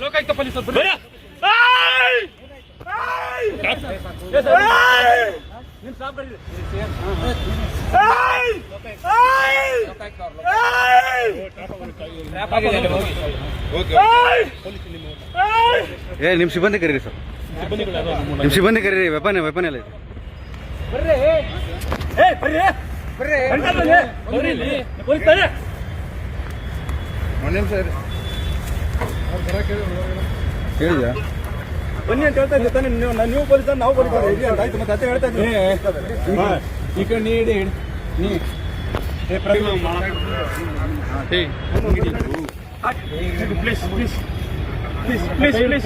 ಲೋಕಾಯುಕ್ತ ಪೊಲೀಸರು ನಿಮ್ಮ ಸಿಬ್ಬಂದಿ ಕರೀರಿ ಸರ್, ನಿಮ್ಮ ಸಿಬ್ಬಂದಿ ಕರೀರಿ. ವೆಪನ್ ಎಲ್ಲ ಇದೆ. ಕೇಳಿದ ಬನ್ನಿ ಅಂತ ಹೇಳ್ತಾ ಇದ್ದೆ. ನೀವು ಪೊಲೀಸ್ ನಾವು ಪೊಲೀಸ್ ಆಯ್ತು. ಮತ್ತೆ ಅದೇ ಹೇಳ್ತಾ ಇದ್ದೀನಿ. ಈ ಕಡೆ ನೀಡಿ please please please please please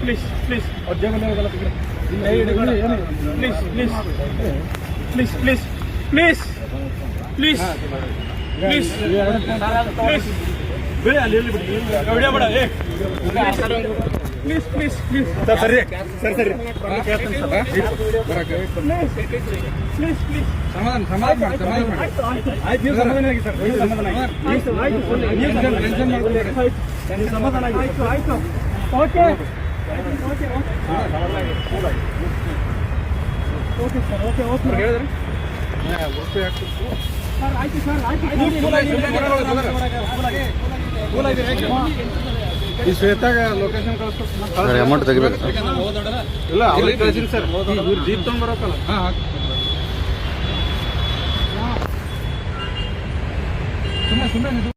please please ಅವ್ರ ಜೇಬಲ್ಲಿ please please please please please please please please ಬೇಡ ಅಲ್ಲಿ ಎಲ್ಲಿ ಬಿಡಿ ವಿಡಿಯೋ ಬೇಡ. ಪ್ಲೀಸ್ ಪ್ಲೀಸ್ ಪ್ಲೀಸ್ ಸರ್ ಸರಿ ಸರಿ ಸರಿ ಪ್ಲೀಸ್ ಪ್ಲೀಸ್ ಸಮಾಧಾನ ಆಯ್ತು. ನೀವು ಸಮಾಧಾನ ಆಗಿ ಸರ್, ನೀವು ಸಮಾಧಾನ ಆಗಿ ಸಮಾಧಾನ ಆಗಿ ಆಯ್ತು ಆಯ್ತು. Okay okay okay sir okay okay ಹೇಳಿದ್ರೆ ಸರ್ ಆಯ್ತು ಸರ್ ಆಯ್ತು. ಈ ಶ್ವೇತಾಗ ಲೊಕೇಶನ್ ಕಳಿಸ್ತಾರೆ. ಅಮೌಂಟ್ ತೆಗಿಬೇಕು ಇಲ್ಲ ಅವ್ರಿಗೆ ಕಳಿಸಿರಿ ಸರ್. ಇವ್ರು ಜೀಪ್ ತೊಗೊಂಡ್ಬರೋಕಲ್ಲ. ಸುಮ್ಮನೆ